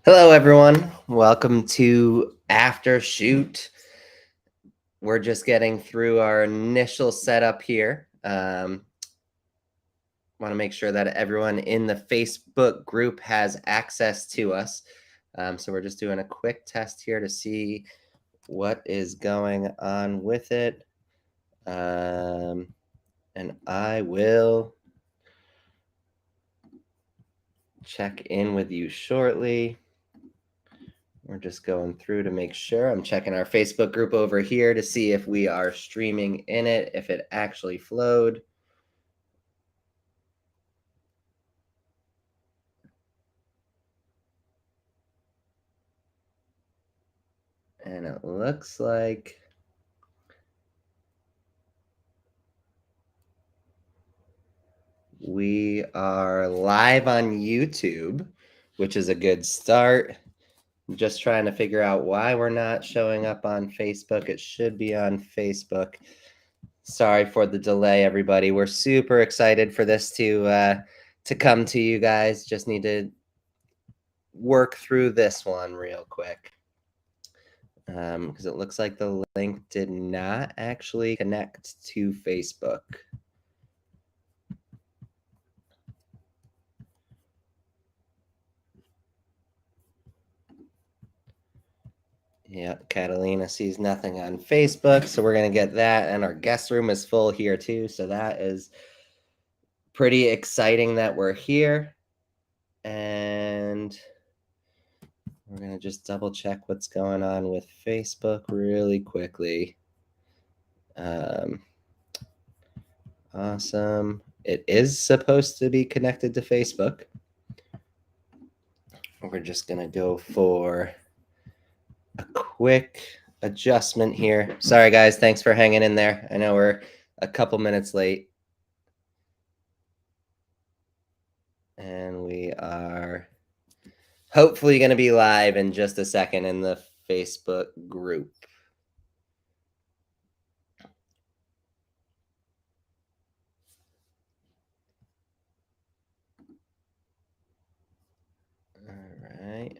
Hello, everyone. Welcome to Aftershoot. We're just getting through our initial setup here. Want to make sure that everyone in the Facebook group has access to us. So we're just doing a quick test here to see what is going on with it. And I will check in with you shortly. We're just going through to make sure. I'm checking our Facebook group over here to see if we are streaming in it, if it actually flowed. And it looks like we are live on YouTube, which is a good start. I'm just trying to figure out why we're not showing up on Facebook. It should be on Facebook. Sorry for the delay, everybody. We're super excited for this to come to you guys. Just need to work through this one real quick. Because it looks like the link did not actually connect to Facebook. Yeah, Catalina sees nothing on Facebook, so we're going to get that. And our guest room is full here too, so that is pretty exciting that we're here. And we're going to just double check what's going on with Facebook really quickly. Awesome. It is supposed to be connected to Facebook. We're just going to go for a quick adjustment here. Sorry, guys. Thanks for hanging in there. I know we're a couple minutes late. And we are hopefully going to be live in just a second in the Facebook group. All right.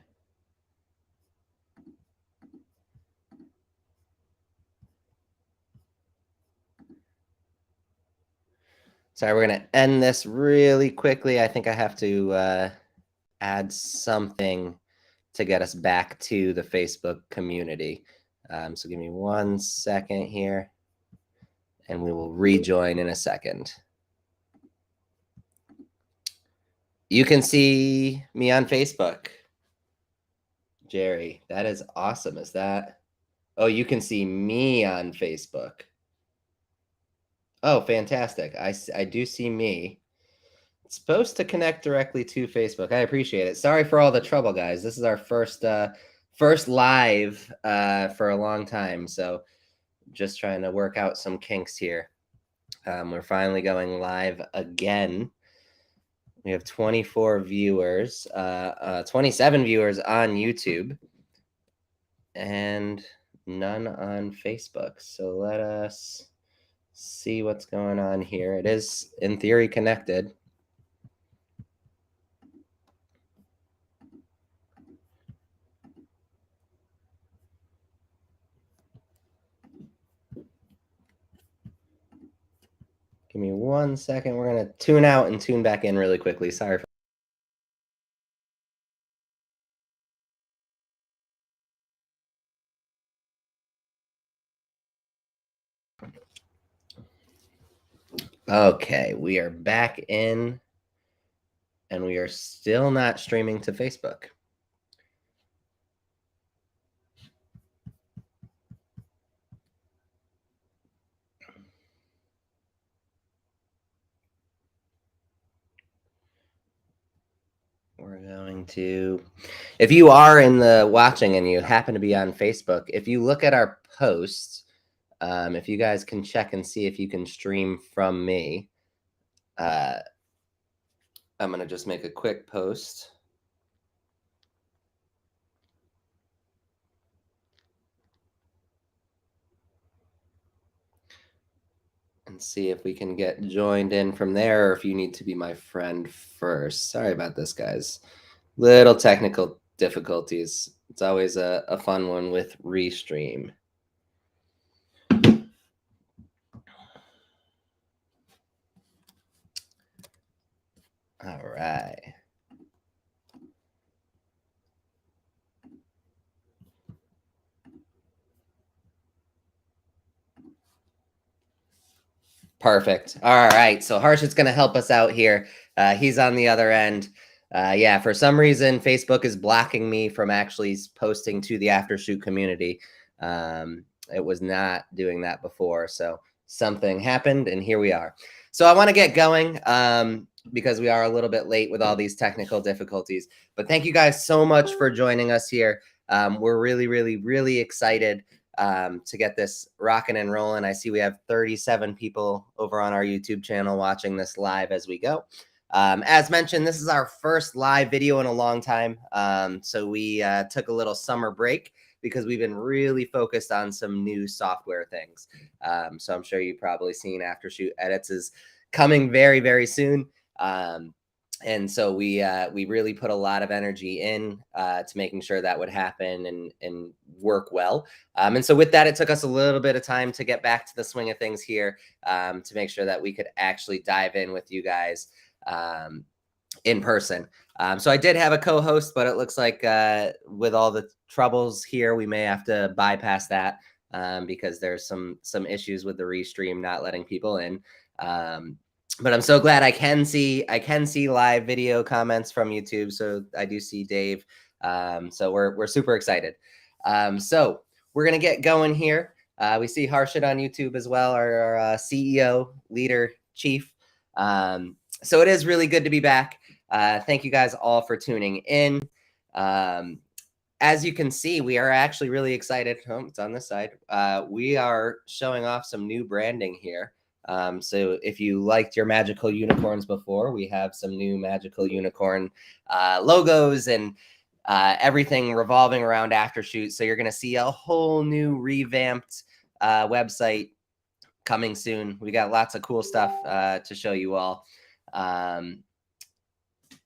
Sorry, we're going to end this really quickly. I think I have to add something to get us back to the Facebook community. So give me 1 second here, and we will rejoin in a second. You can see me on Facebook. Jerry, that is awesome. Is that? Oh, you can see me on Facebook. Oh, fantastic. I do see me. It's supposed to connect directly to Facebook. I appreciate it. Sorry for all the trouble, guys. This is our first live for a long time. So just trying to work out some kinks here. We're finally going live again. We have 24 viewers, 27 viewers on YouTube, and none on Facebook. So let us see what's going on here. It is, in theory, connected. Give me 1 second. We're going to tune out and tune back in really quickly. Sorry. Okay, we are back in, and we are still not streaming to Facebook. We're going to, if you are in the watching and you happen to be on Facebook, if you look at our posts, if you guys can check and see if you can stream from me, I'm going to just make a quick post. And see if we can get joined in from there, or if you need to be my friend first. Sorry about this, guys. Little technical difficulties. It's always a fun one with Restream. All right. Perfect. All right. So Harshit's going to help us out here. He's on the other end. Yeah, for some reason, Facebook is blocking me from actually posting to the Aftershoot community. It was not doing that before. So something happened, and here we are. So I want to get going because we are a little bit late with all these technical difficulties. But thank you guys so much for joining us here. We're really, really, really excited to get this rocking and rolling. I see we have 37 people over on our YouTube channel watching this live as we go. As mentioned, this is our first live video in a long time. So we took a little summer break because we've been really focused on some new software things. So I'm sure you've probably seen Aftershoot Edits is coming very, very soon. And so we really put a lot of energy in to making sure that would happen and work well. And so with that, it took us a little bit of time to get back to the swing of things here to make sure that we could actually dive in with you guys in person. So I did have a co-host, but it looks like with all the troubles here, we may have to bypass that because there's some issues with the Restream not letting people in. But I'm so glad I can see live video comments from YouTube. So I do see Dave. So we're super excited. So we're gonna get going here. We see Harshit on YouTube as well, our CEO, leader, chief. So it is really good to be back. Thank you guys all for tuning in. As you can see, we are actually really excited. Oh, it's on this side. We are showing off some new branding here. So if you liked your magical unicorns before, we have some new magical unicorn logos and everything revolving around Aftershoot. So you're going to see a whole new revamped website coming soon. We got lots of cool stuff to show you all.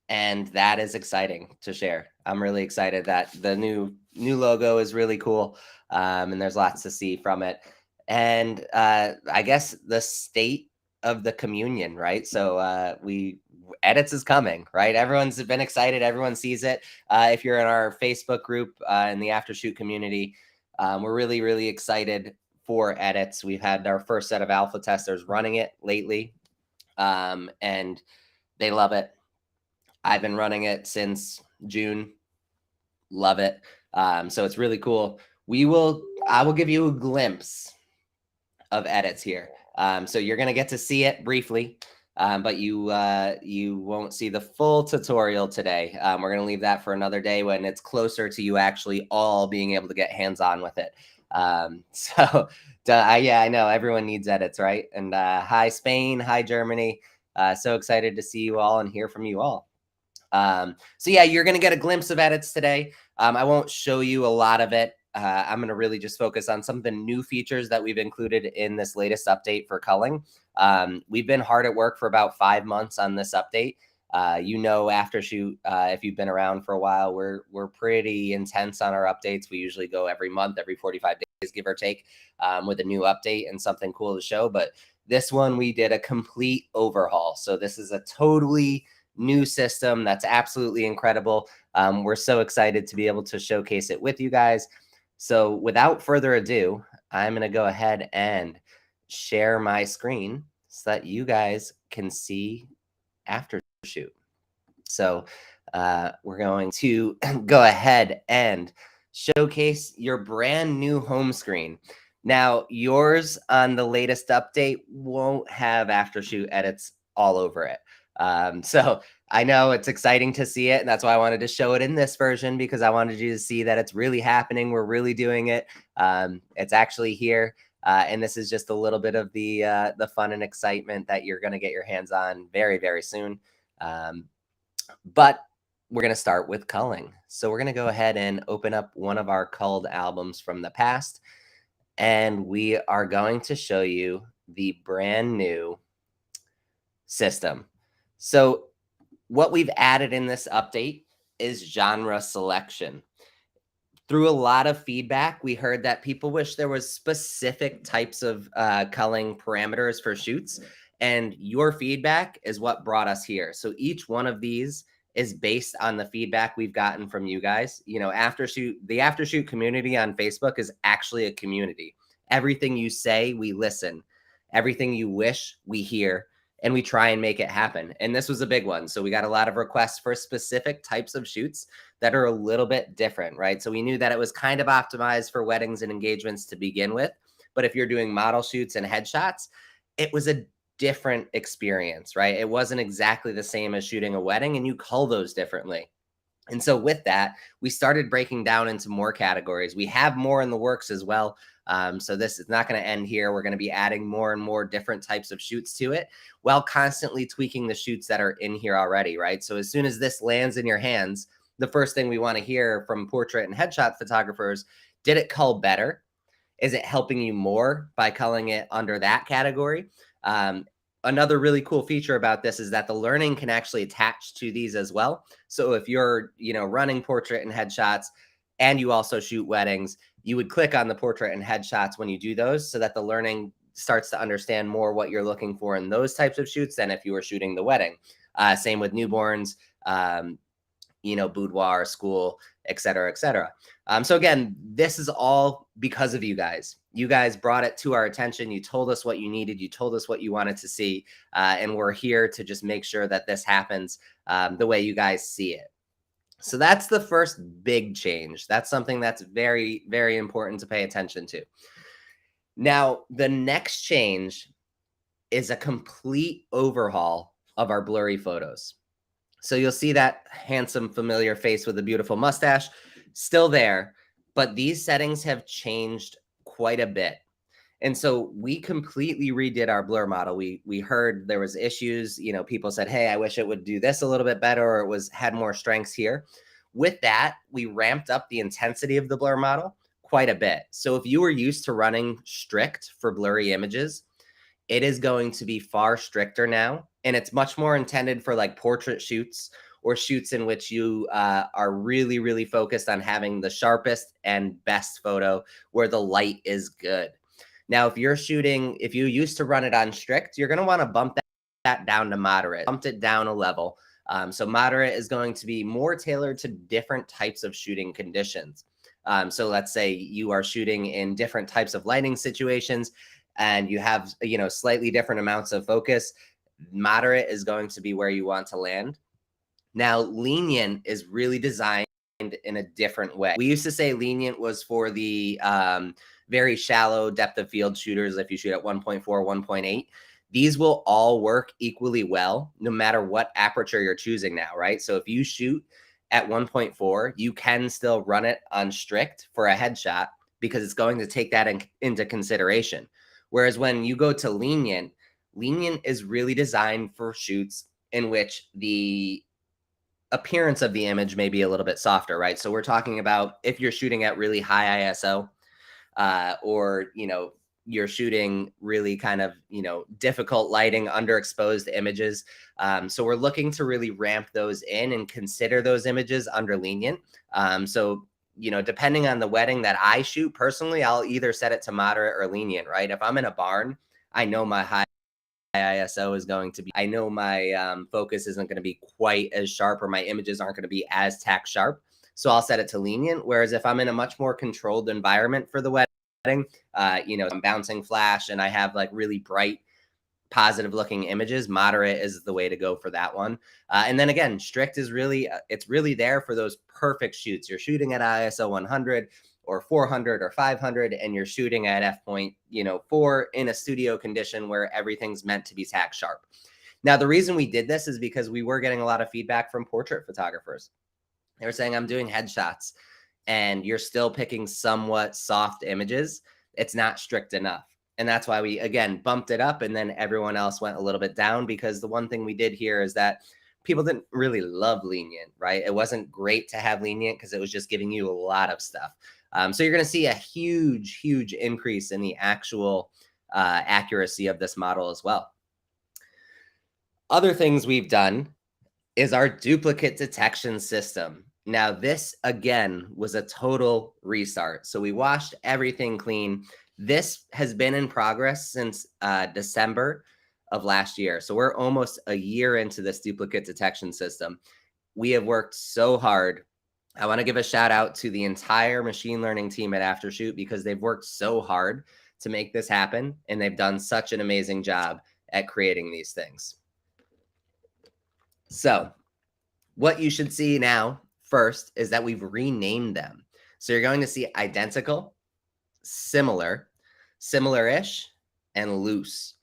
And that is exciting to share. I'm really excited that the new logo is really cool. And there's lots to see from it. And I guess the state of the communion, right? So edits is coming, right? Everyone's been excited. Everyone sees it. If you're in our Facebook group in the Aftershoot community, we're really, really excited for edits. We've had our first set of alpha testers running it lately, and they love it. I've been running it since June. Love it. So it's really cool. I will give you a glimpse of edits here. So you're going to get to see it briefly, but you won't see the full tutorial today. We're going to leave that for another day when it's closer to you actually all being able to get hands-on with it. Yeah, I know everyone needs edits, right? And hi, Spain. Hi, Germany. So excited to see you all and hear from you all. So yeah, you're going to get a glimpse of edits today. I won't show you a lot of it. I'm going to really just focus on some of the new features that we've included in this latest update for culling. We've been hard at work for about 5 months on this update. Aftershoot, if you've been around for a while, we're pretty intense on our updates. We usually go every month, every 45 days, give or take, with a new update and something cool to show. But this one, we did a complete overhaul. So this is a totally new system that's absolutely incredible. We're so excited to be able to showcase it with you guys. So without further ado, I'm going to go ahead and share my screen so that you guys can see Aftershoot. So we're going to go ahead and showcase your brand new home screen. Now, yours on the latest update won't have Aftershoot edits all over it. So I know it's exciting to see it, and that's why I wanted to show it in this version, because I wanted you to see that it's really happening. We're really doing it. It's actually here, and this is just a little bit of the fun and excitement that you're going to get your hands on very, very soon. But we're going to start with culling. So we're going to go ahead and open up one of our culled albums from the past, and we are going to show you the brand new system. So what we've added in this update is genre selection. Through a lot of feedback, we heard that people wish there was specific types of culling parameters for shoots, and your feedback is what brought us here. So each one of these is based on the feedback we've gotten from you guys. You know, the Aftershoot community on Facebook is actually a community. Everything you say, we listen. Everything you wish, we hear, and we try and make it happen. And this was a big one. So we got a lot of requests for specific types of shoots that are a little bit different, right? So we knew that it was kind of optimized for weddings and engagements to begin with. But if you're doing model shoots and headshots, it was a different experience, right? It wasn't exactly the same as shooting a wedding, and you cull those differently. And so with that, we started breaking down into more categories. We have more in the works as well. So this is not going to end here. We're going to be adding more and more different types of shoots to it while constantly tweaking the shoots that are in here already, right? So as soon as this lands in your hands, the first thing we want to hear from portrait and headshot photographers, did it cull better? Is it helping you more by culling it under that category? Another really cool feature about this is that the learning can actually attach to these as well. So if you're, running portrait and headshots and you also shoot weddings, you would click on the portrait and headshots when you do those so that the learning starts to understand more what you're looking for in those types of shoots than if you were shooting the wedding. Same with newborns, boudoir, school, et cetera, et cetera. So again, this is all because of you guys. You guys brought it to our attention. You told us what you needed. You told us what you wanted to see. And we're here to just make sure that this happens the way you guys see it. So that's the first big change. That's something that's very, very important to pay attention to. Now, the next change is a complete overhaul of our blurry photos. So you'll see that handsome, familiar face with a beautiful mustache still there, but these settings have changed quite a bit. And so we completely redid our blur model. We heard there was issues, people said, hey, I wish it would do this a little bit better, or it had more strengths here. With that, we ramped up the intensity of the blur model quite a bit. So if you were used to running strict for blurry images, it is going to be far stricter now. And it's much more intended for like portrait shoots or shoots in which you are really, really focused on having the sharpest and best photo where the light is good. Now, if you used to run it on strict, you're going to want to bump that down to moderate, bumped it down a level. So moderate is going to be more tailored to different types of shooting conditions. So let's say you are shooting in different types of lighting situations and you have, slightly different amounts of focus. Moderate is going to be where you want to land. Now, lenient is really designed in a different way. We used to say lenient was for the very shallow depth of field shooters. If you shoot at 1.4, 1.8, these will all work equally well, no matter what aperture you're choosing now, right? So if you shoot at 1.4, you can still run it on strict for a headshot because it's going to take that into consideration. Whereas when you go to lenient is really designed for shoots in which the appearance of the image may be a little bit softer, right? So we're talking about if you're shooting at really high ISO, or, you're shooting really kind of, difficult lighting, underexposed images. So we're looking to really ramp those in and consider those images under lenient. So, depending on the wedding that I shoot personally, I'll either set it to moderate or lenient, right? If I'm in a barn, I know my high ISO is going to be, I know my focus isn't going to be quite as sharp, or my images aren't going to be as tack sharp. So I'll set it to lenient. Whereas if I'm in a much more controlled environment for the wedding, I'm bouncing flash and I have like really bright, positive looking images, moderate is the way to go for that one. And then again, strict is really, it's really there for those perfect shoots. You're shooting at ISO 100 or 400 or 500, and you're shooting at f.4 in a studio condition where everything's meant to be tack sharp. Now, the reason we did this is because we were getting a lot of feedback from portrait photographers. They were saying, I'm doing headshots and you're still picking somewhat soft images. It's not strict enough. And that's why we, again, bumped it up, and then everyone else went a little bit down, because the one thing we did here is that people didn't really love lenient, right? It wasn't great to have lenient because it was just giving you a lot of stuff. So you're going to see a huge, huge increase in the actual accuracy of this model as well. Other things we've done is our duplicate detection system. Now this again was a total restart. So we washed everything clean. This has been in progress since December of last year. So we're almost a year into this duplicate detection system. We have worked so hard. I want to give a shout out to the entire machine learning team at Aftershoot because they've worked so hard to make this happen, and they've done such an amazing job at creating these things. So what you should see now first is that we've renamed them. So you're going to see identical, similar, similar-ish, and loose.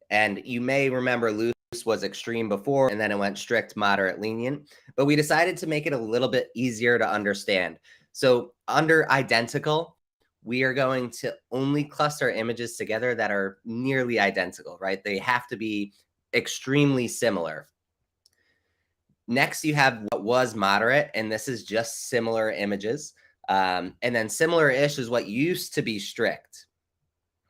And you may remember loose was extreme before, and then it went strict, moderate, lenient. But we decided to make it a little bit easier to understand. So under identical, we are going to only cluster images together that are nearly identical, right? They have to be extremely similar. Next, you have what was moderate, and this is just similar images. And then similar-ish is what used to be strict.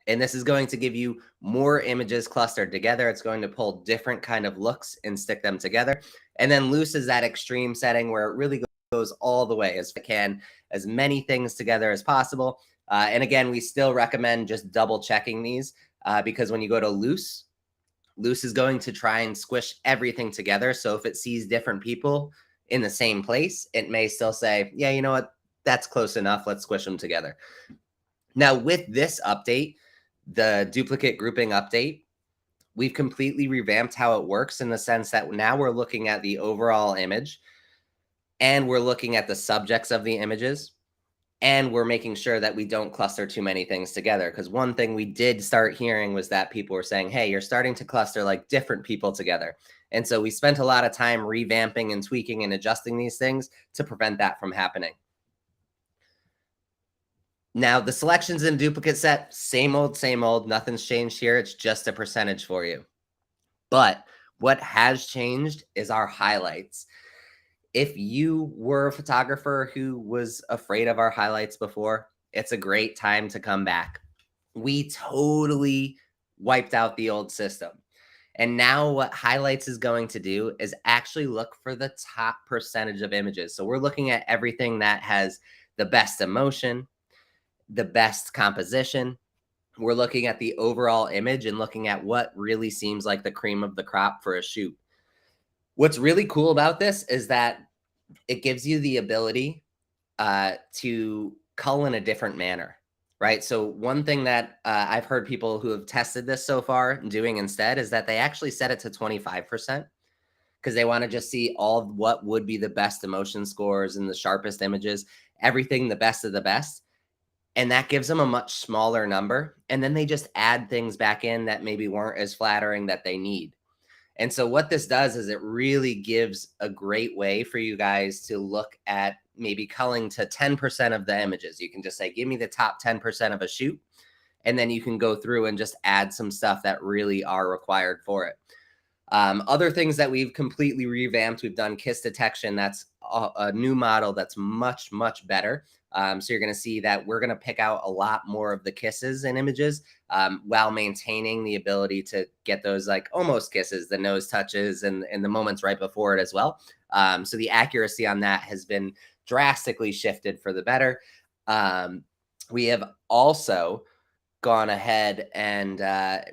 And this is going to give you more images clustered together. It's going to pull different kind of looks and stick them together. And then loose is that extreme setting where it really goes all the way as it can, as many things together as possible. And again, we still recommend just double checking these because when you go to loose is going to try and squish everything together. So if it sees different people in the same place, it may still say, yeah, you know what? That's close enough. Let's squish them together. Now with this update, the duplicate grouping update, we've completely revamped how it works in the sense that now we're looking at the overall image and we're looking at the subjects of the images. And we're making sure that we don't cluster too many things together. Because one thing we did start hearing was that people were saying, hey, you're starting to cluster like different people together. And so we spent a lot of time revamping and tweaking and adjusting these things to prevent that from happening. Now, the selections in duplicate set, same old, nothing's changed here. It's just a percentage for you. But what has changed is our highlights. If you were a photographer who was afraid of our highlights before, it's a great time to come back. We totally wiped out the old system. And now what highlights is going to do is actually look for the top percentage of images. So we're looking at everything that has the best emotion, the best composition. We're looking at the overall image and looking at what really seems like the cream of the crop for a shoot. What's really cool about this is that it gives you the ability to cull in a different manner, right? So one thing that I've heard people who have tested this so far doing instead is that they actually set it to 25% because they want to just see all what would be the best emotion scores and the sharpest images, everything the best of the best. And that gives them a much smaller number. And then they just add things back in that maybe weren't as flattering that they need. And so what this does is it really gives a great way for you guys to look at maybe culling to 10% of the images. You can just say, give me the top 10% of a shoot. And then you can go through and just add some stuff that really are required for it. Other things that we've completely revamped, we've done kiss detection. That's a new model that's much, much better. So you're going to see that we're going to pick out a lot more of the kisses in images while maintaining the ability to get those like almost kisses, the nose touches and the moments right before it as well. So the accuracy on that has been drastically shifted for the better. We have also gone ahead and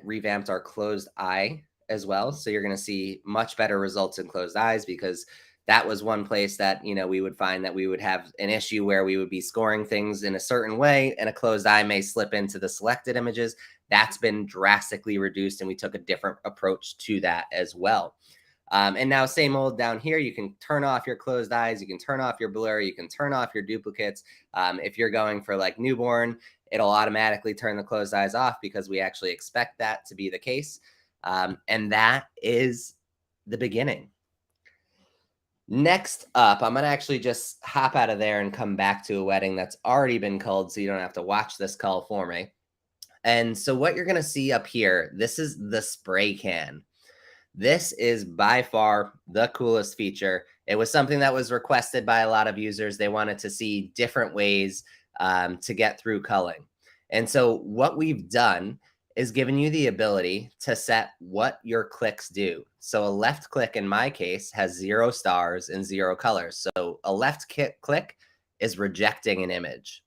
revamped our closed eye as well. So you're going to see much better results in closed eyes because that was one place that, you know, we would find that we would have an issue where we would be scoring things in a certain way and a closed eye may slip into the selected images. That's been drastically reduced and we took a different approach to that as well. And now same old down here, you can turn off your closed eyes, you can turn off your blur, you can turn off your duplicates. If you're going for like newborn, it'll automatically turn the closed eyes off because we actually expect that to be the case. And that is the beginning. Next up, I'm going to actually just hop out of there and come back to a wedding that's already been culled so you don't have to watch this cull for me. And so what you're going to see up here, this is the spray can. This is by far the coolest feature. It was something that was requested by a lot of users. They wanted to see different ways to get through culling. And so what we've done is giving you the ability to set what your clicks do. So a left click in my case has 0 stars and 0 colors. So a left click is rejecting an image.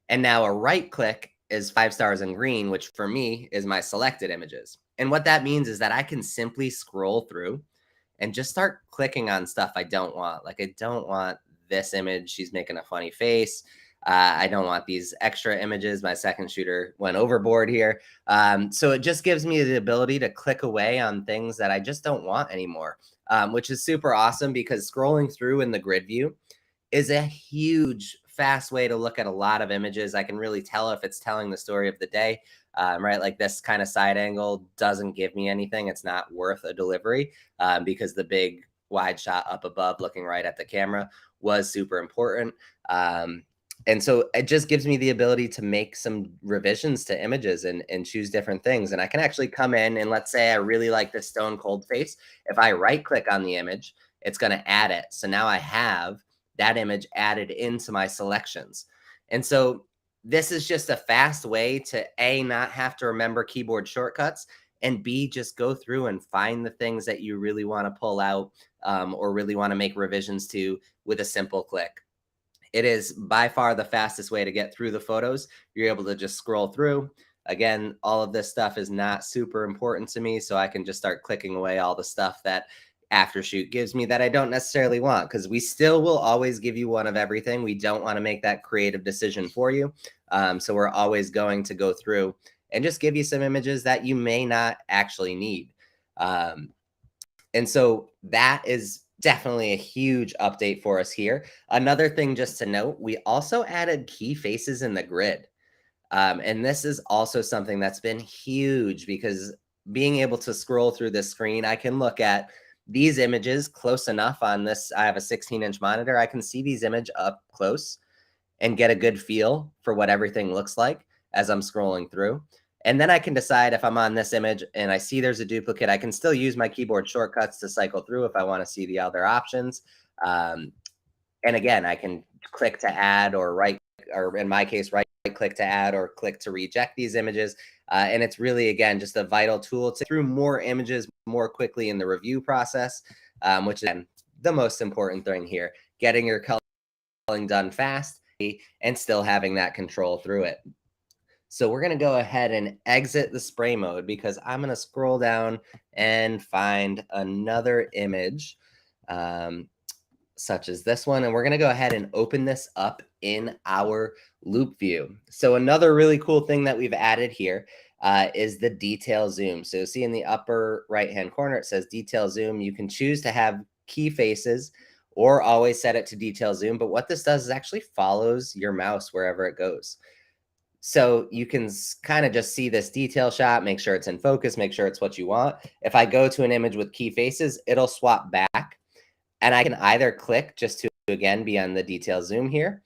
And now a right click is 5 stars and green, which for me is my selected images. And what that means is that I can simply scroll through and just start clicking on stuff I don't want. Like, I don't want this image. She's making a funny face. I don't want these extra images. My second shooter went overboard here. So it just gives me the ability to click away on things that I just don't want anymore, which is super awesome because scrolling through in the grid view is a huge, fast way to look at a lot of images. I can really tell if it's telling the story of the day, right? Like this kind of side angle doesn't give me anything. It's not worth a delivery because the big wide shot up above looking right at the camera was super important. And so it just gives me the ability to make some revisions to images and choose different things. And I can actually come in and let's say I really like this stone cold face. If I right click on the image, it's going to add it. So now I have that image added into my selections. And so this is just a fast way to A, not have to remember keyboard shortcuts, and B, just go through and find the things that you really want to pull out or really want to make revisions to with a simple click. It is by far the fastest way to get through the photos. You're able to just scroll through. Again, all of this stuff is not super important to me, so I can just start clicking away all the stuff that Aftershoot gives me that I don't necessarily want, because we still will always give you one of everything. We don't want to make that creative decision for you. So we're always going to go through and just give you some images that you may not actually need. And so that is definitely a huge update for us here. Another thing just to note, we also added key faces in the grid. And this is also something that's been huge because being able to scroll through this screen, I can look at these images close enough on this. I have a 16-inch monitor. I can see these images up close and get a good feel for what everything looks like as I'm scrolling through. And then I can decide if I'm on this image and I see there's a duplicate, I can still use my keyboard shortcuts to cycle through if I want to see the other options. And again, I can click to add or right, or in my case, right click to add or click to reject these images. And it's really, again, just a vital tool to through more images more quickly in the review process, which is the most important thing here, getting your culling done fast and still having that control through it. So we're going to go ahead and exit the spray mode because I'm going to scroll down and find another image such as this one. And we're going to go ahead and open this up in our loop view. So another really cool thing that we've added here is the detail zoom. So you'll see in the upper right-hand corner, it says detail zoom. You can choose to have key faces or always set it to detail zoom. But what this does is actually follows your mouse wherever it goes. So you can kind of just see this detail shot, make sure it's in focus, make sure it's what you want. If I go to an image with key faces, it'll swap back. And I can either click just to, again, be on the detail zoom here,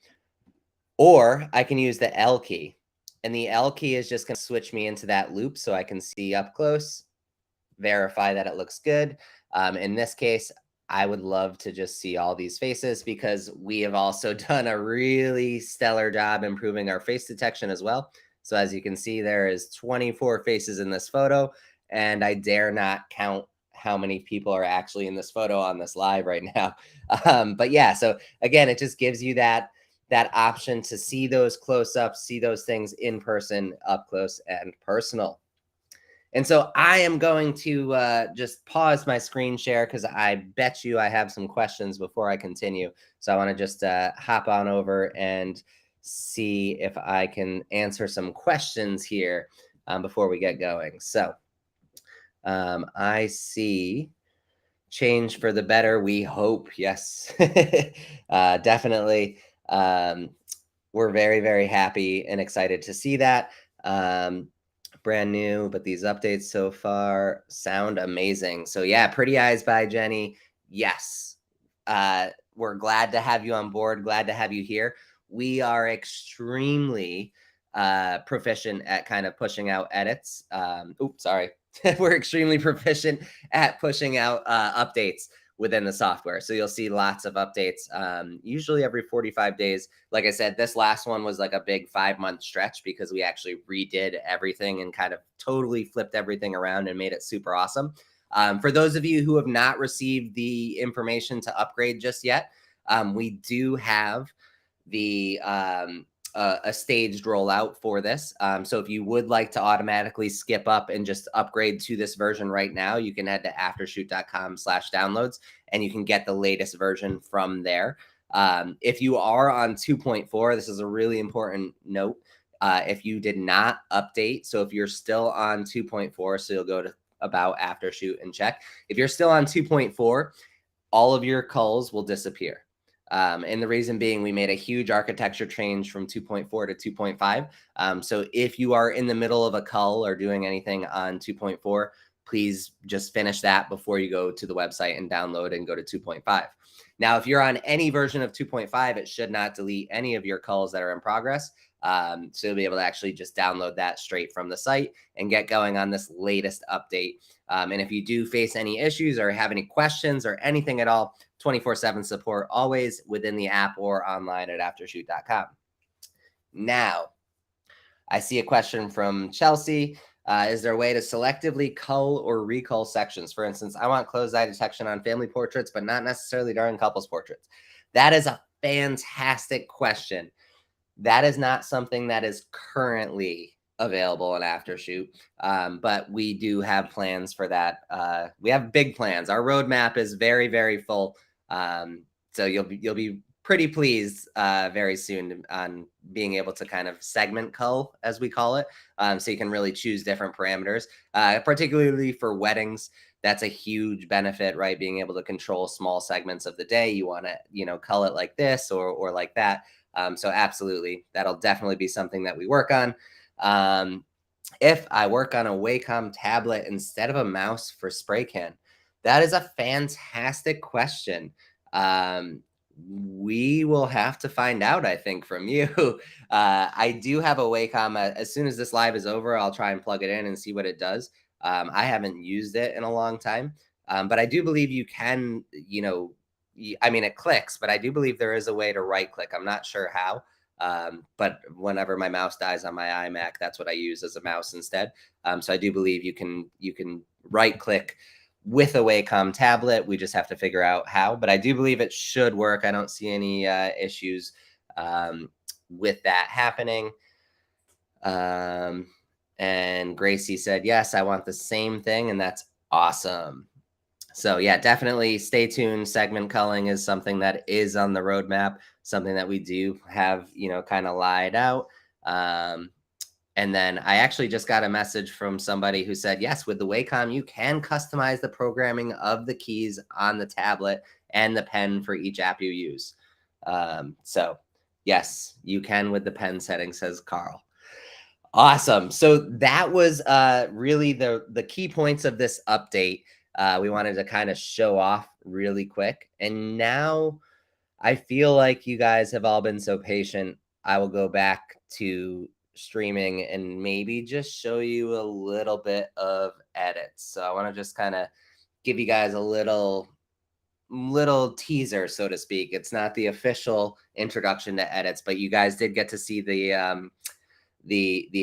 or I can use the L key. And the L key is just going to switch me into that loop so I can see up close, verify that it looks good. In this case, I would love to just see all these faces because we have also done a really stellar job improving our face detection as well. So as you can see, there is 24 faces in this photo, and I dare not count how many people are actually in this photo on this live right now. But yeah, so again, it just gives you that option to see those close-ups, see those things in person, up close and personal. And so I am going to just pause my screen share because I bet you I have some questions before I continue. So I want to just hop on over and see if I can answer some questions here before we get going. So I see change for the better. We hope. Yes, definitely. We're very, very happy and excited to see that. Brand new, but these updates so far sound amazing. So yeah, Pretty Eyes by Jenny. Yes. We're glad to have you on board. Glad to have you here. We are extremely proficient at kind of pushing out edits. Oops, sorry. We're extremely proficient at pushing out updates within the software. So you'll see lots of updates, usually every 45 days. Like I said, this last one was like a big 5-month stretch because we actually redid everything and kind of totally flipped everything around and made it super awesome. For those of you who have not received the information to upgrade just yet, we do have the a staged rollout for this. So if you would like to automatically skip up and just upgrade to this version right now, you can head to aftershoot.com/downloads and you can get the latest version from there. If you are on 2.4, this is a really important note. If you did not update, so if you're still on 2.4, so you'll go to About Aftershoot and check. If you're still on 2.4, all of your culls will disappear. And the reason being, we made a huge architecture change from 2.4 to 2.5. So if you are in the middle of a cull or doing anything on 2.4, please just finish that before you go to the website and download and go to 2.5. Now, if you're on any version of 2.5, it should not delete any of your culls that are in progress. So you'll be able to actually just download that straight from the site and get going on this latest update. And if you do face any issues or have any questions or anything at all, 24/7 support always within the app or online at aftershoot.com. Now, I see a question from Chelsea. Is there a way to selectively cull or recull sections? For instance, I want closed eye detection on family portraits, but not necessarily during couples portraits. That is a fantastic question. That is not something that is currently available in Aftershoot, but we do have plans for that. We have big plans. Our roadmap is very, very full. So you'll be pretty pleased very soon on being able to kind of segment cull, as we call it. So you can really choose different parameters, particularly for weddings. That's a huge benefit, right? Being able to control small segments of the day. You want to, cull it like this or like that. So absolutely, that'll definitely be something that we work on. If I work on a Wacom tablet instead of a mouse for spray can, that is a fantastic question. We will have to find out, I think, from you. I do have a Wacom. As soon as this live is over, I'll try and plug it in and see what it does. I haven't used it in a long time, but I do believe you can, it clicks, but I do believe there is a way to right click. I'm not sure how, but whenever my mouse dies on my iMac, that's what I use as a mouse instead. So I do believe you can right click with a Wacom tablet. We just have to figure out how, but I do believe it should work. I don't see any issues with that happening. And Gracie said, yes, I want the same thing. And that's awesome. So yeah, definitely stay tuned. Segment culling is something that is on the roadmap, something that we do have, kind of lied out. And then I actually just got a message from somebody who said, yes, with the Wacom, you can customize the programming of the keys on the tablet and the pen for each app you use. So yes, you can with the pen setting, says Carl. Awesome. So that was really the key points of this update. We wanted to kind of show off really quick. And now I feel like you guys have all been so patient. I will go back to streaming and maybe just show you a little bit of edits. So I want to just kind of give you guys a little teaser, so to speak. It's not the official introduction to edits, but you guys did get to see the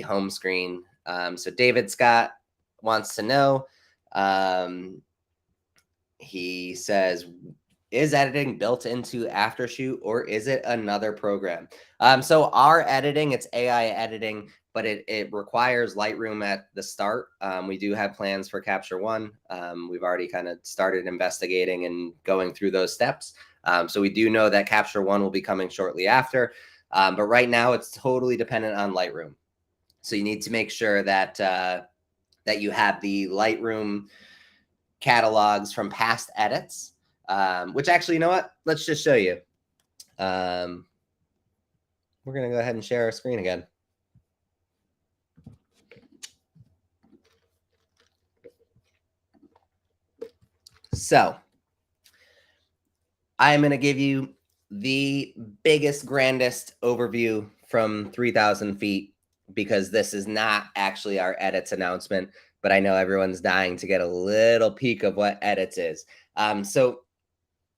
home screen. So David Scott wants to know, he says, is editing built into Aftershoot or is it another program? So our editing, it's AI editing, but it requires Lightroom at the start. We do have plans for Capture One. We've already kind of started investigating and going through those steps. So we do know that Capture One will be coming shortly after. But right now it's totally dependent on Lightroom. So you need to make sure that that you have the Lightroom catalogs from past edits, which actually, you know what? Let's just show you. We're going to go ahead and share our screen again. So I'm going to give you the biggest, grandest overview from 3,000 feet because this is not actually our edits announcement, but I know everyone's dying to get a little peek of what edits is. So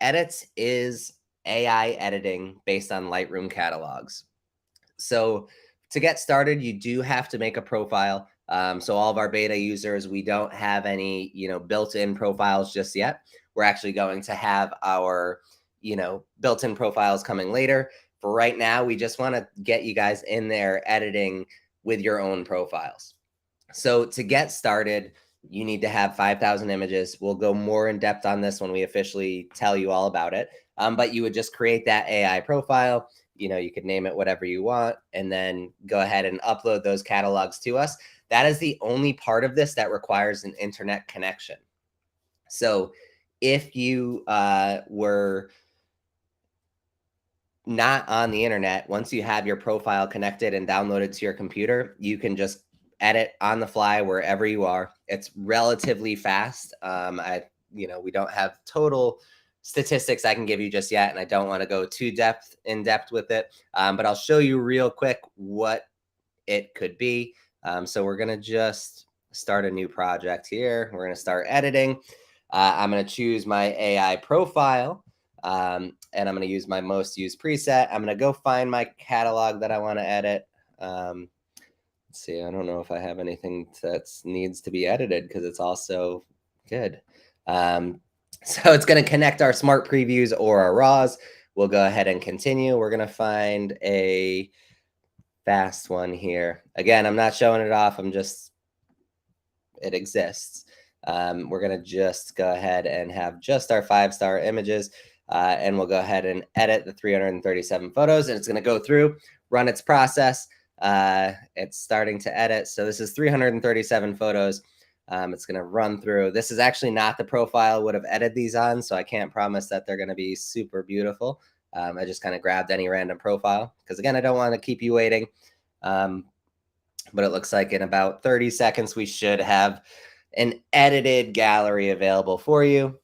Edits is AI editing based on Lightroom catalogs. So to get started, you do have to make a profile. So all of our beta users, we don't have any, built-in profiles just yet. We're actually going to have our, built-in profiles coming later. For right now, we just want to get you guys in there editing with your own profiles. So to get started, you need to have 5,000 images. We'll go more in depth on this when we officially tell you all about it. But you would just create that AI profile. You could name it whatever you want, and then go ahead and upload those catalogs to us. That is the only part of this that requires an internet connection. So if you were not on the internet, once you have your profile connected and downloaded to your computer, you can just edit on the fly wherever you are. It's relatively fast. We don't have total statistics I can give you just yet, and I don't want to go too in depth with it. But I'll show you real quick what it could be. So we're gonna just start a new project here. We're gonna start editing. I'm gonna choose my AI profile. And I'm going to use my most used preset. I'm going to go find my catalog that I want to edit. Let's see, I don't know if I have anything that needs to be edited because it's also good. So it's going to connect our smart previews or our raws. We'll go ahead and continue. We're going to find a fast one here. Again, I'm not showing it off. It exists. We're going to just go ahead and have just our 5-star images. And we'll go ahead and edit the 337 photos, and it's going to go through, run its process. It's starting to edit. So this is 337 photos. It's going to run through. This is actually not the profile I would have edited these on, so I can't promise that they're going to be super beautiful. I just kind of grabbed any random profile because, again, I don't want to keep you waiting. But it looks like in about 30 seconds, we should have an edited gallery available for you.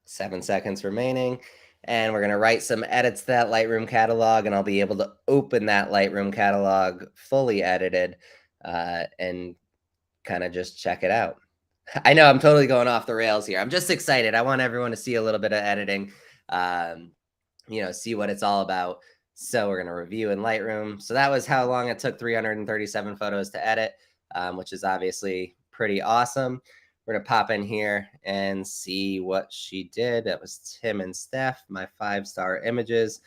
7 seconds remaining. And we're going to write some edits to that Lightroom catalog, and I'll be able to open that Lightroom catalog fully edited and kind of just check it out. I know I'm totally going off the rails here. I'm just excited. I want everyone to see a little bit of editing, see what it's all about. So we're going to review in Lightroom. So that was how long it took 337 photos to edit, which is obviously pretty awesome. We're going to pop in here and see what she did. That was Tim and Steph, my 5-star images.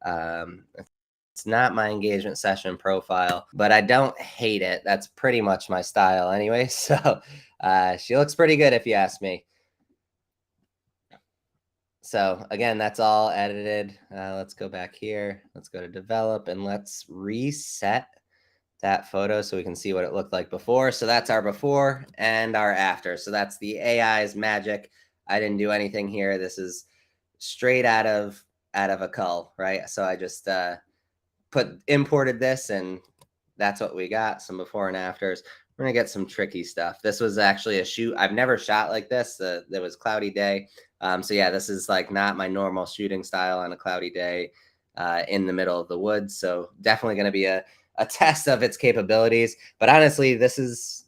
It's not my engagement session profile, but I don't hate it. That's pretty much my style anyway. So she looks pretty good if you ask me. So again, that's all edited. Let's go back here. Let's go to develop and let's reset that photo so we can see what it looked like before. So that's our before and our after. So that's the AI's magic. I didn't do anything here. This is straight out of a CULL, right? So I just imported this, and that's what we got. Some before and afters. We're gonna get some tricky stuff. This was actually a shoot. I've never shot like this. There was a cloudy day. So yeah, this is like not my normal shooting style on a cloudy day in the middle of the woods. So definitely going to be a test of its capabilities. But honestly, this is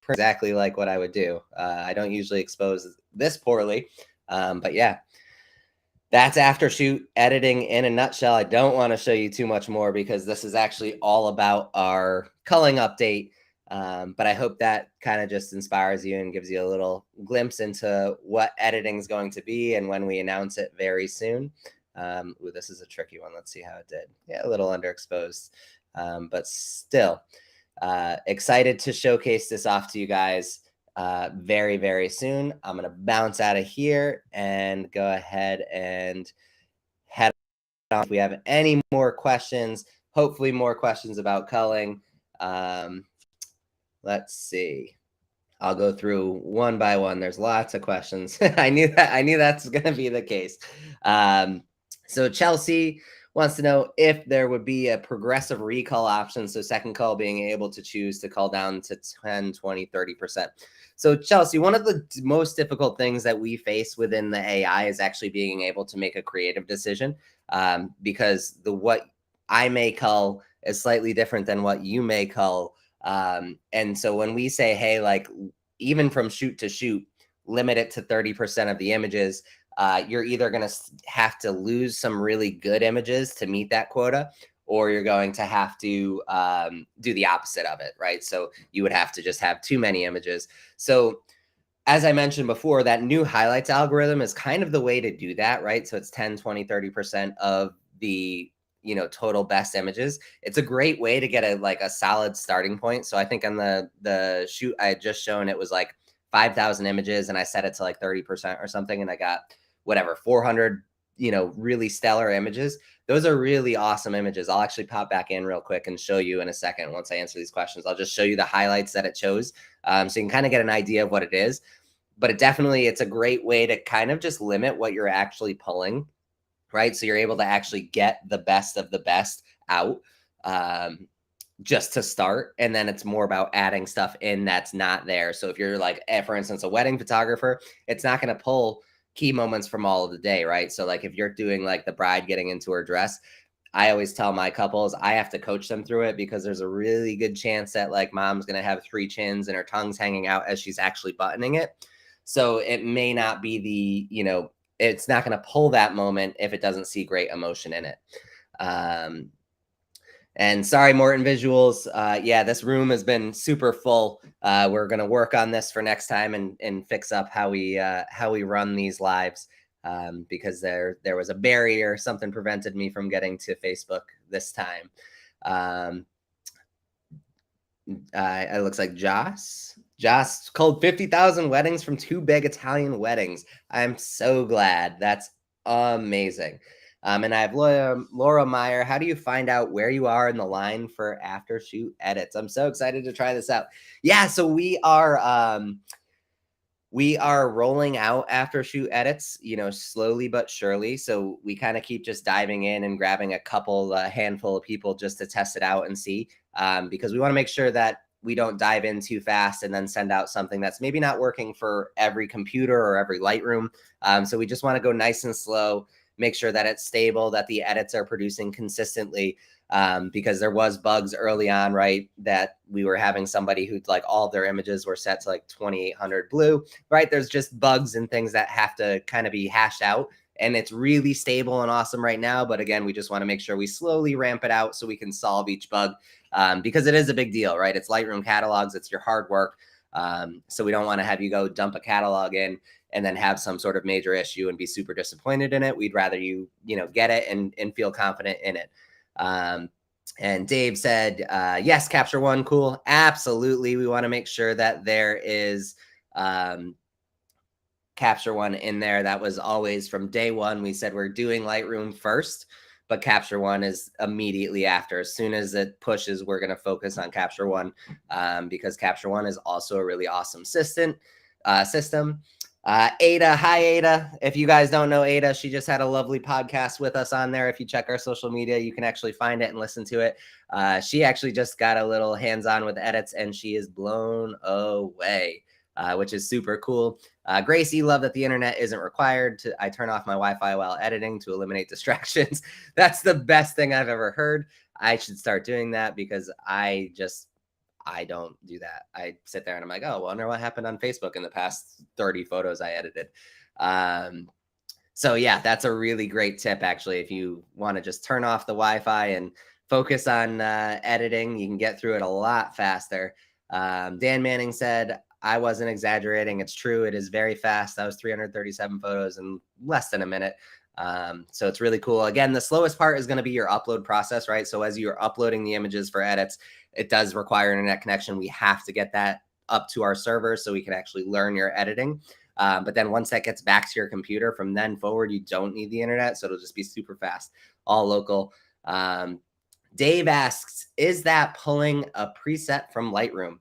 exactly like what I would do. I don't usually expose this poorly, but yeah. That's Aftershoot editing in a nutshell. I don't want to show you too much more because this is actually all about our culling update. But I hope that kind of just inspires you and gives you a little glimpse into what editing is going to be and when we announce it very soon. Ooh, this is a tricky one. Let's see how it did. Yeah, a little underexposed, but still excited to showcase this off to you guys very, very soon. I'm going to bounce out of here and go ahead and head on. If we have any more questions, hopefully more questions about culling. Let's see. I'll go through one by one. There's lots of questions. I knew that's going to be the case. So Chelsea wants to know if there would be a progressive recull option. So second cull being able to choose to cull down to 10, 20, 30%. So Chelsea, one of the most difficult things that we face within the AI is actually being able to make a creative decision, because what I may cull is slightly different than what you may cull. And so when we say, hey, like even from shoot to shoot, limit it to 30% of the images, you're either going to have to lose some really good images to meet that quota, or you're going to have to do the opposite of it, right? So you would have to just have too many images. So as I mentioned before, that new highlights algorithm is kind of the way to do that, right? So it's 10, 20, 30% of the, total best images. It's a great way to get a solid starting point. So I think on the shoot I had just shown, it was like 5,000 images and I set it to like 30% or something. And I got whatever, 400, really stellar images. Those are really awesome images. I'll actually pop back in real quick and show you in a second. Once I answer these questions, I'll just show you the highlights that it chose. So you can kind of get an idea of what it is. But it's a great way to kind of just limit what you're actually pulling, right? So you're able to actually get the best of the best out just to start. And then it's more about adding stuff in that's not there. So if you're like, for instance, a wedding photographer, it's not going to pull key moments from all of the day, right? So like if you're doing like the bride getting into her dress, I always tell my couples I have to coach them through it because there's a really good chance that like mom's going to have 3 chins and her tongue's hanging out as she's actually buttoning it. So it may not be it's not going to pull that moment if it doesn't see great emotion in it. And sorry, Morton Visuals. Yeah, this room has been super full. We're going to work on this for next time and fix up how we run these lives. Because there was a barrier, something prevented me from getting to Facebook this time. It looks like Joss culled 50,000 weddings from 2 big Italian weddings. I'm so glad. That's amazing. And I have Laura Meyer. How do you find out where you are in the line for Aftershoot Edits? I'm so excited to try this out. Yeah, so we are rolling out Aftershoot Edits, slowly but surely. So we kind of keep just diving in and grabbing a handful of people just to test it out and see, because we want to make sure that we don't dive in too fast and then send out something that's maybe not working for every computer or every Lightroom. So we just want to go nice and slow, make sure that it's stable, that the edits are producing consistently. Because there was bugs early on, right? That we were having somebody who like all their images were set to like 2800 blue, right? There's just bugs and things that have to kind of be hashed out, and it's really stable and awesome right now. But again, we just want to make sure we slowly ramp it out so we can solve each bug, because it is a big deal, right? It's Lightroom catalogs, it's your hard work. So we don't want to have you go dump a catalog in and then have some sort of major issue and be super disappointed in it. We'd rather you get it and feel confident in it. And Dave said, yes, Capture One, cool. Absolutely. We want to make sure that there is Capture One in there. That was always from day one. We said we're doing Lightroom first, but Capture One is immediately after. As soon as it pushes, we're going to focus on Capture One, because Capture One is also a really awesome system. Ada, hi Ada. If you guys don't know Ada, she just had a lovely podcast with us on there. If you check our social media, you can actually find it and listen to it. She actually just got a little hands-on with edits and she is blown away, which is super cool. Gracie, love that the internet isn't required. I turn off my Wi-Fi while editing to eliminate distractions. That's the best thing I've ever heard. I should start doing that because I don't do that. I sit there and I'm like, oh, I wonder what happened on Facebook in the past 30 photos I edited. So yeah, that's a really great tip, actually. If you want to just turn off the Wi-Fi and focus on editing, you can get through it a lot faster. Dan Manning said, I wasn't exaggerating. It's true. It is very fast. That was 337 photos in less than a minute. So it's really cool. Again, the slowest part is going to be your upload process, right? So as you're uploading the images for edits, it does require internet connection. We have to get that up to our server so we can actually learn your editing. But then once that gets back to your computer, from then forward, you don't need the internet. So it'll just be super fast, all local. Dave asks, is that pulling a preset from Lightroom?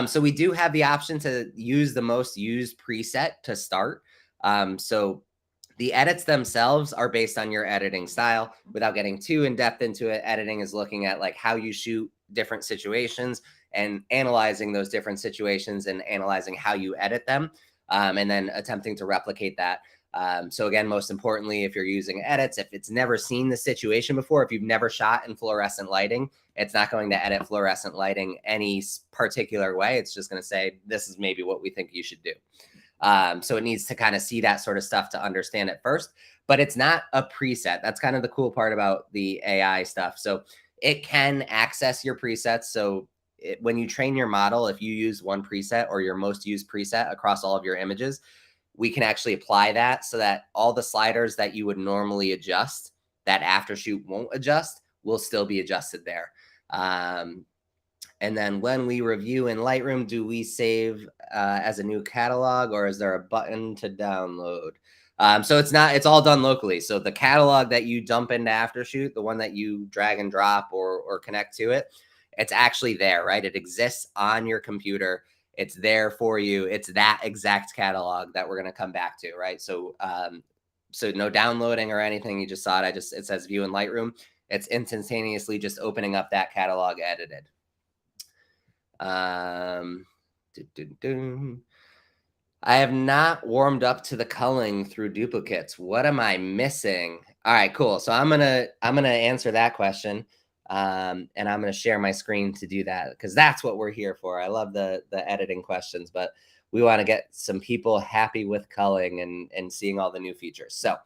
So we do have the option to use the most used preset to start. So the edits themselves are based on your editing style. Without getting too in depth into it, editing is looking at like how you shoot different situations and analyzing those different situations and analyzing how you edit them, and then attempting to replicate that. So again, most importantly, if you're using edits, if it's never seen the situation before, if you've never shot in fluorescent lighting, it's not going to edit fluorescent lighting any particular way. It's just going to say, this is maybe what we think you should do. So it needs to kind of see that sort of stuff to understand it first, but it's not a preset. That's kind of the cool part about the AI stuff. So it can access your presets. So when you train your model, if you use one preset or your most used preset across all of your images, we can actually apply that so that all the sliders that you would normally adjust that Aftershoot won't adjust will still be adjusted there. And then when we review in Lightroom, do we save as a new catalog, or is there a button to download? So it's all done locally. So the catalog that you dump into Aftershoot, the one that you drag and drop or connect to it, it's actually there, right? It exists on your computer. It's there for you. It's that exact catalog that we're going to come back to, right? So so no downloading or anything. You just saw it. It says view in Lightroom. It's instantaneously just opening up that catalog edited. I have not warmed up to the culling through duplicates. What am I missing? All right, cool. So I'm gonna answer that question, and I'm gonna share my screen to do that because that's what we're here for. I love the editing questions, but we want to get some people happy with culling and seeing all the new features. So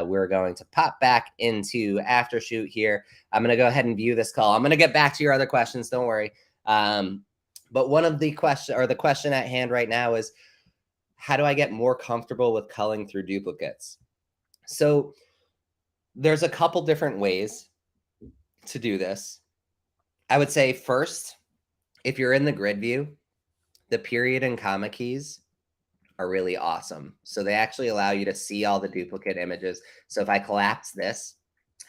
we're going to pop back into Aftershoot here. I'm gonna go ahead and view this cull. I'm gonna get back to your other questions. Don't worry. But one of the question at hand right now is, how do I get more comfortable with culling through duplicates? So there's a couple different ways to do this. I would say first, if you're in the grid view, the period and comma keys are really awesome. So they actually allow you to see all the duplicate images. So if I collapse this,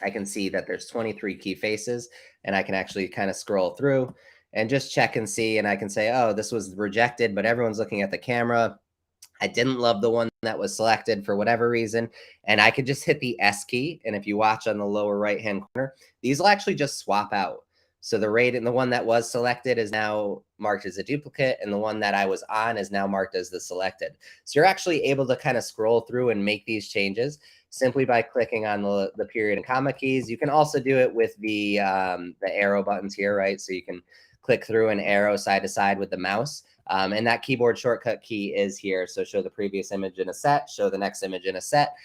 I can see that there's 23 key faces, and I can actually kind of scroll through and just check and see. And I can say, oh, this was rejected, but everyone's looking at the camera. I didn't love the one that was selected for whatever reason. And I could just hit the S key. And if you watch on the lower right-hand corner, these will actually just swap out. So the rate and the one that was selected is now marked as a duplicate, and the one that I was on is now marked as the selected. So you're actually able to kind of scroll through and make these changes simply by clicking on the period and comma keys. You can also do it with the arrow buttons here, right? So you can click through an arrow side to side with the mouse. And that keyboard shortcut key is here. So show the previous image in a set, show the next image in a set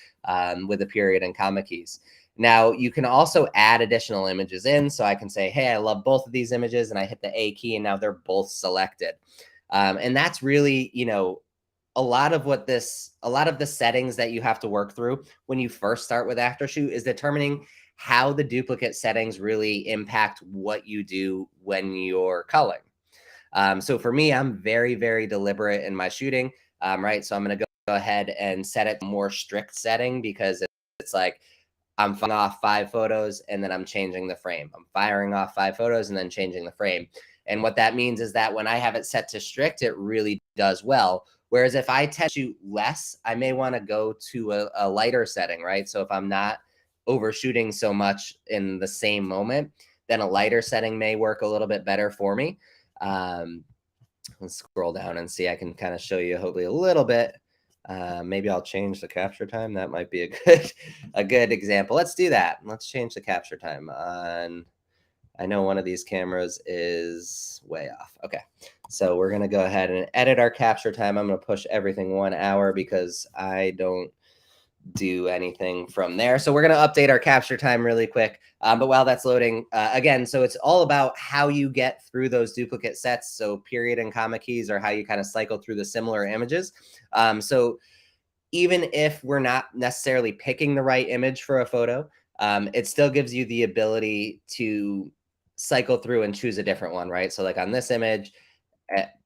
with the period and comma keys. Now, you can also add additional images in. So I can say, hey, I love both of these images, and I hit the A key, and now they're both selected. And that's really, a lot of the settings that you have to work through when you first start with Aftershoot is determining how the duplicate settings really impact what you do when you're culling. So for me, I'm very, very deliberate in my shooting, right? So I'm going to go ahead and set it to a more strict setting because it's like I'm firing off 5 photos and then I'm changing the frame. I'm firing off 5 photos and then changing the frame. And what that means is that when I have it set to strict, it really does well. Whereas if I tend to shoot less, I may want to go to a lighter setting, right? So if I'm not overshooting so much in the same moment, then a lighter setting may work a little bit better for me. Let's scroll down and see. I can kind of show you hopefully a little bit. Maybe I'll change the capture time. That might be a good example. Let's do that. Let's change the capture time on. I know one of these cameras is way off. Okay, so we're gonna go ahead and edit our capture time. I'm gonna push everything 1 hour because I don't do anything from there. So we're going to update our capture time really quick. But while that's loading, again, so it's all about how you get through those duplicate sets. So period and comma keys are how you kind of cycle through the similar images. So even if we're not necessarily picking the right image for a photo, it still gives you the ability to cycle through and choose a different one, right? So like on this image,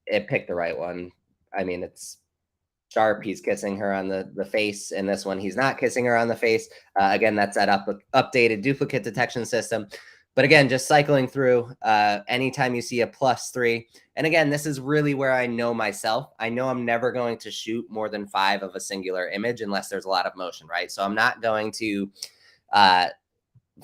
it picked the right one. I mean, it's sharp. He's kissing her on the face, and this one he's not kissing her on the face. Again, that's that updated duplicate detection system. But again, just cycling through, anytime you see a +3, and again, this is really where I know myself. I know I'm never going to shoot more than 5 of a singular image unless there's a lot of motion, right? So I'm not going to,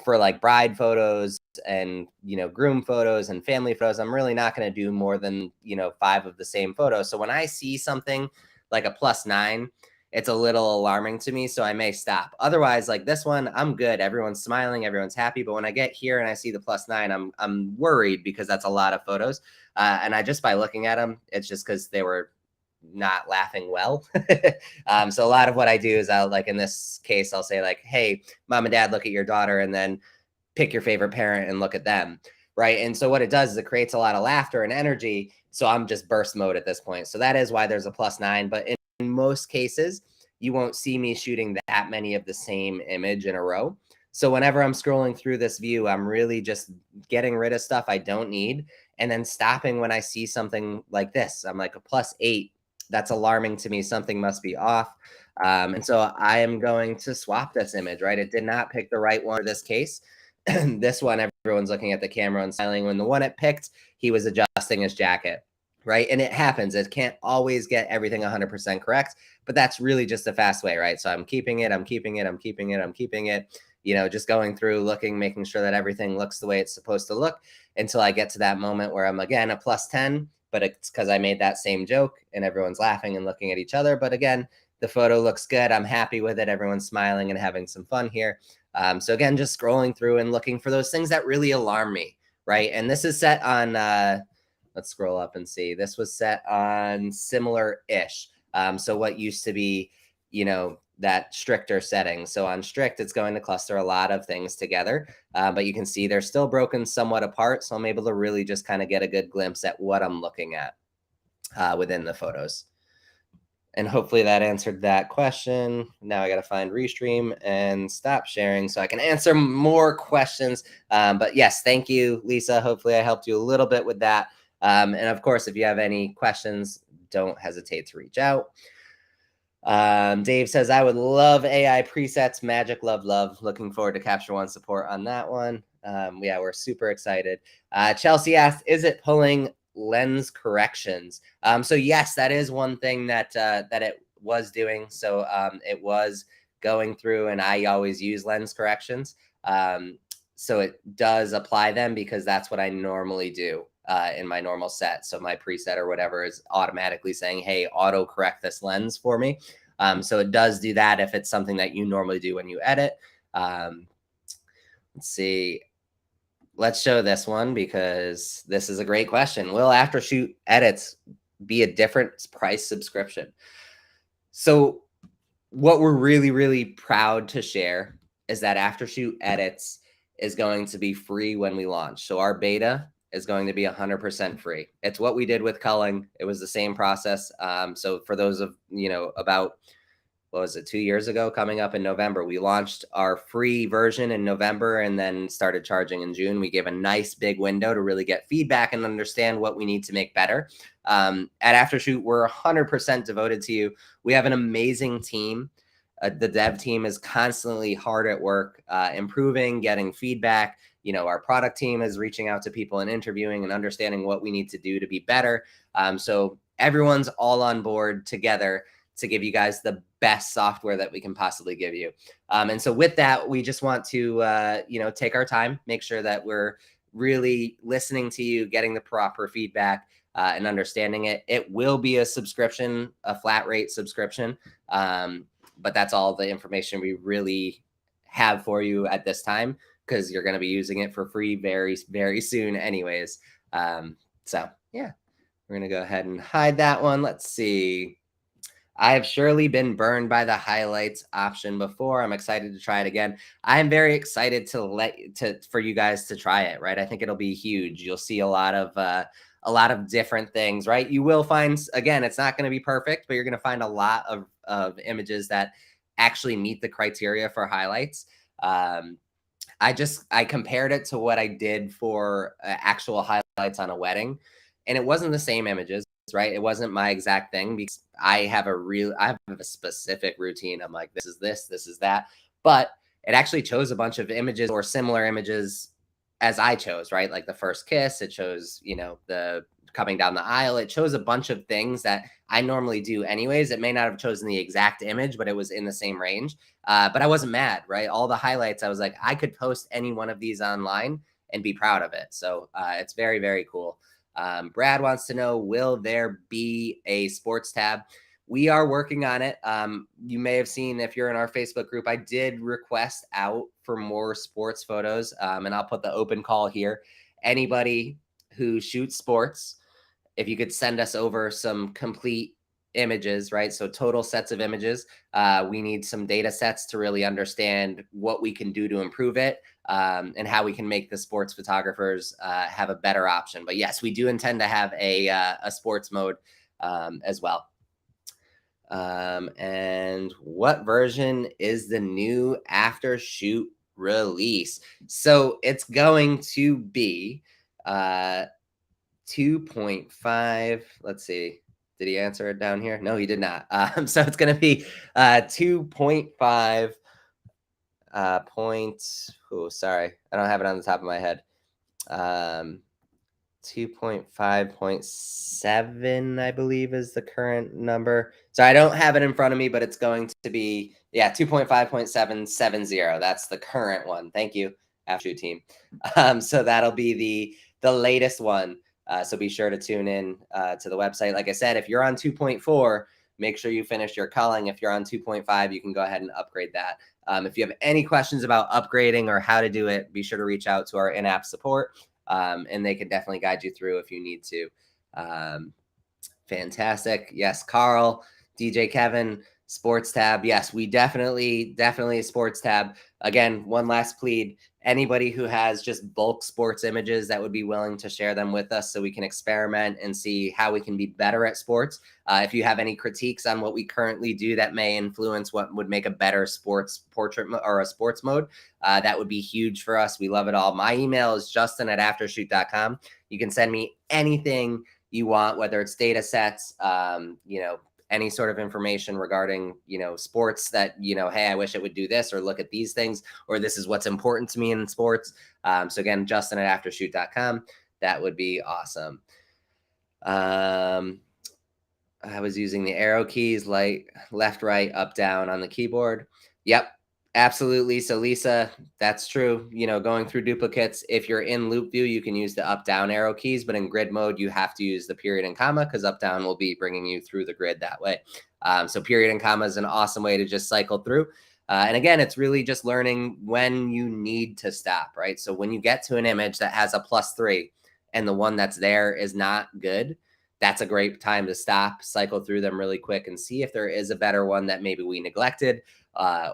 for like bride photos and, groom photos and family photos, I'm really not going to do more than, 5 of the same photo. So when I see something like a +9, it's a little alarming to me. So I may stop. Otherwise, like this one, I'm good. Everyone's smiling, everyone's happy. But when I get here and I see the +9, I'm worried because that's a lot of photos. And I just by looking at them, it's just because they were not laughing well. So a lot of what I do is I'll like in this case, I'll say like, hey, mom and dad, look at your daughter, and then pick your favorite parent and look at them. Right. And so what it does is it creates a lot of laughter and energy. So I'm just burst mode at this point. So that is why there's a +9. But in most cases, you won't see me shooting that many of the same image in a row. So whenever I'm scrolling through this view, I'm really just getting rid of stuff I don't need and then stopping when I see something like this. I'm like a +8. That's alarming to me. Something must be off. And so I am going to swap this image, right? It did not pick the right one for this case. This one, everyone's looking at the camera and smiling. When the one it picked, he was adjusting his jacket, right? And it happens. It can't always get everything 100% correct, but that's really just a fast way, right? So I'm keeping it, I'm keeping it, I'm keeping it, I'm keeping it, just going through, looking, making sure that everything looks the way it's supposed to look until I get to that moment where I'm again a +10, but it's because I made that same joke and everyone's laughing and looking at each other. But again, the photo looks good. I'm happy with it. Everyone's smiling and having some fun here. So again, just scrolling through and looking for those things that really alarm me, right? And this is set on, let's scroll up and see. This was set on similar-ish. So what used to be, that stricter setting. So on strict, it's going to cluster a lot of things together. But you can see they're still broken somewhat apart. So I'm able to really just kind of get a good glimpse at what I'm looking at within the photos. And hopefully that answered that question. Now I got to find Restream and stop sharing so I can answer more questions. But yes, thank you, Lisa. Hopefully I helped you a little bit with that. And of course, if you have any questions, don't hesitate to reach out. Dave says, I would love AI presets. Magic, love. Looking forward to Capture One support on that one. Yeah, we're super excited. Chelsea asked, is it pulling lens corrections? So yes, that is one thing that it was doing. So it was going through, and I always use lens corrections. So it does apply them because that's what I normally do in my normal set. So my preset or whatever is automatically saying, hey, auto correct this lens for me. So it does do that if it's something that you normally do when you edit. Let's see. Let's show this one because this is a great question. Will Aftershoot Edits be a different price subscription? So what we're really, really proud to share is that Aftershoot Edits is going to be free when we launch. So our beta is going to be 100% free. It's what we did with culling. It was the same process. So for those of, about, what was it, 2 years ago, coming up in November, we launched our free version in November and then started charging in June. We gave a nice big window to really get feedback and understand what we need to make better. At Aftershoot, we're 100% devoted to you. We have an amazing team. The dev team is constantly hard at work, improving, getting feedback. Our product team is reaching out to people and interviewing and understanding what we need to do to be better. So everyone's all on board together to give you guys the best software that we can possibly give you. And so with that, we just want to, take our time, make sure that we're really listening to you, getting the proper feedback and understanding it. It will be a subscription, a flat rate subscription. But that's all the information we really have for you at this time, because you're going to be using it for free very, very soon anyways. So yeah, we're going to go ahead and hide that one. Let's see. I have surely been burned by the highlights option before. I'm excited to try it again. I am very excited for you guys to try it, right? I think it'll be huge. You'll see a lot of different things, right? You will find, again, it's not going to be perfect, but you're going to find a lot of images that actually meet the criteria for highlights. I compared it to what I did for actual highlights on a wedding, and it wasn't the same images, right? It wasn't my exact thing because I have a specific routine. I'm like, this is that. But it actually chose a bunch of images or similar images as I chose, right? Like the first kiss, it chose, the coming down the aisle. It chose a bunch of things that I normally do anyways. It may not have chosen the exact image, but it was in the same range. But I wasn't mad, right? All the highlights, I was like, I could post any one of these online and be proud of it. So it's very, very cool. Brad wants to know, will there be a sports tab? we are working on it. You may have seen, if you're in our Facebook group, I did request out for more sports photos, and I'll put the open call here. Anybody who shoots sports, if you could send us over some complete images, right? So total sets of images. We need some data sets to really understand what we can do to improve it, and how we can make the sports photographers have a better option. But yes, we do intend to have a sports mode as well. And what version is the new Aftershoot release? So it's going to be 2.5. Let's see. Did he answer it down here? No, he did not. So it's going to be 2.5 Oh, sorry. I don't have it on the top of my head. 2.5.7, I believe, is the current number. So I don't have it in front of me, but it's going to be, 2.5.770. That's the current one. Thank you, Aftershoot team. So that'll be the latest one. So be sure to tune in to the website. Like I said, if you're on 2.4, make sure you finish your culling. If you're on 2.5, you can go ahead and upgrade that. If you have any questions about upgrading or how to do it, be sure to reach out to our in-app support. And they can definitely guide you through if you need to. Fantastic. Yes, Carl, DJ Kevin, sports tab. Yes, we definitely a sports tab. Again, one last plead. Anybody who has just bulk sports images that would be willing to share them with us so we can experiment and see how we can be better at sports. If you have any critiques on what we currently do that may influence what would make a better sports portrait or a sports mode, that would be huge for us. We love it all. My email is justin@aftershoot.com. You can send me anything you want, whether it's data sets, any sort of information regarding, sports that, hey, I wish it would do this, or look at these things, or this is what's important to me in sports. So again, justin@aftershoot.com. That would be awesome. I was using the arrow keys, like left, right, up, down on the keyboard. Yep. Absolutely. So Lisa, that's true. Going through duplicates, if you're in loop view, you can use the up down arrow keys, but in grid mode, you have to use the period and comma, because up down will be bringing you through the grid that way. So period and comma is an awesome way to just cycle through. And again, it's really just learning when you need to stop, right? So when you get to an image that has a +3 and the one that's there is not good, that's a great time to stop, cycle through them really quick, and see if there is a better one that maybe we neglected,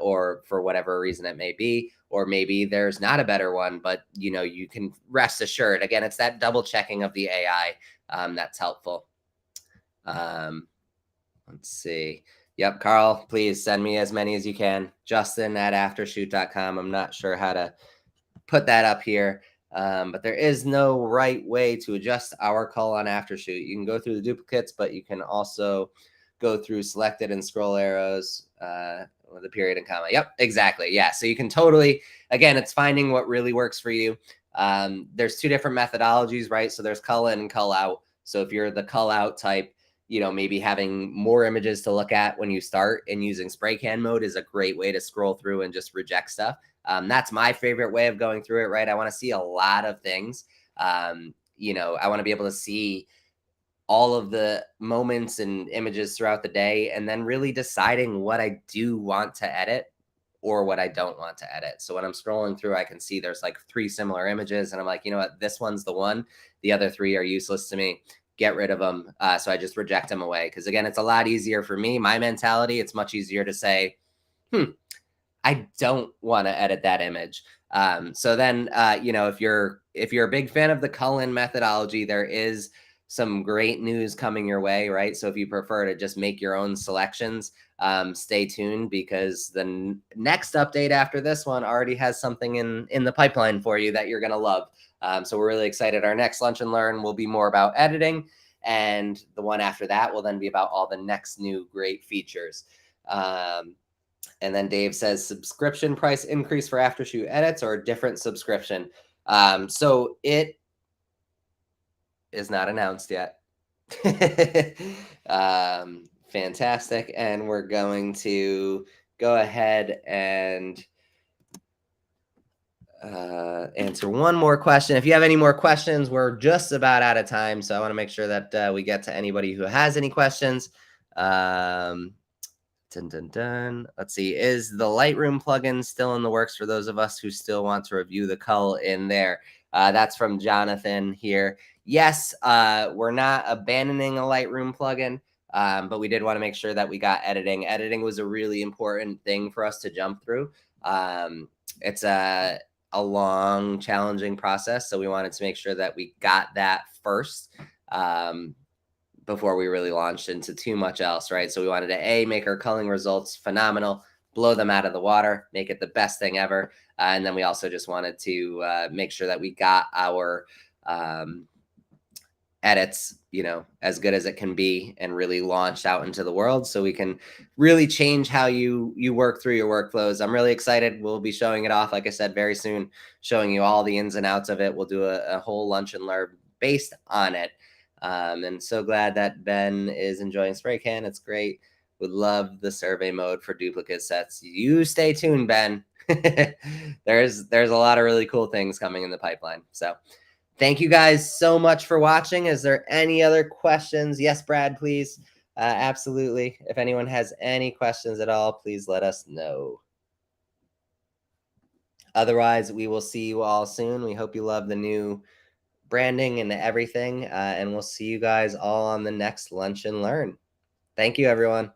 or for whatever reason it may be, or maybe there's not a better one, but you can rest assured. Again, it's that double checking of the AI that's helpful. Let's see. Yep, Carl, please send me as many as you can. Justin@aftershoot.com. I'm not sure how to put that up here. But there is no right way to adjust our cull on Aftershoot. You can go through the duplicates, but you can also go through selected and scroll arrows with a period and comma. Yep, exactly. Yeah. So you can totally, again, it's finding what really works for you. There's two different methodologies, right? So there's cull in and cull out. So if you're the cull out type, maybe having more images to look at when you start, and using spray can mode is a great way to scroll through and just reject stuff. That's my favorite way of going through it, right? I want to see a lot of things. I want to be able to see all of the moments and images throughout the day, and then really deciding what I do want to edit or what I don't want to edit. So when I'm scrolling through, I can see there's like 3 similar images, and I'm like, you know what, this one's the one. The other 3 are useless to me. Get rid of them. So I just reject them away. Because again, it's a lot easier for me. My mentality, it's much easier to say, I don't want to edit that image. So then, if you're a big fan of the cull-in methodology, there is some great news coming your way, right? So if you prefer to just make your own selections, stay tuned, because the next update after this one already has something in the pipeline for you that you're going to love. So we're really excited. Our next Lunch and Learn will be more about editing, and the one after that will then be about all the next new great features. And then Dave says, subscription price increase for Aftershoot Edits or a different subscription? So it is not announced yet. Fantastic. And we're going to go ahead and answer one more question. If you have any more questions, we're just about out of time. So I want to make sure that we get to anybody who has any questions. Dun, dun, dun. Let's see. Is the Lightroom plugin still in the works for those of us who still want to review the CULL in there? That's from Jonathan here. Yes, we're not abandoning a Lightroom plugin, but we did want to make sure that we got editing. Editing was a really important thing for us to jump through. It's a long, challenging process, so we wanted to make sure that we got that first. Before we really launched into too much else, right? So we wanted to make our culling results phenomenal, blow them out of the water, make it the best thing ever, and then we also just wanted to make sure that we got our edits, as good as it can be, and really launch out into the world, so we can really change how you work through your workflows. I'm really excited. We'll be showing it off, like I said, very soon, showing you all the ins and outs of it. We'll do a whole lunch and learn based on it. And so glad that Ben is enjoying Spray Can. It's great. Would love the survey mode for duplicate sets. You stay tuned, Ben. There's a lot of really cool things coming in the pipeline. So thank you guys so much for watching. Is there any other questions? Yes, Brad, please. Absolutely. If anyone has any questions at all, please let us know. Otherwise, we will see you all soon. We hope you love the new branding and everything. And we'll see you guys all on the next Lunch and Learn. Thank you, everyone.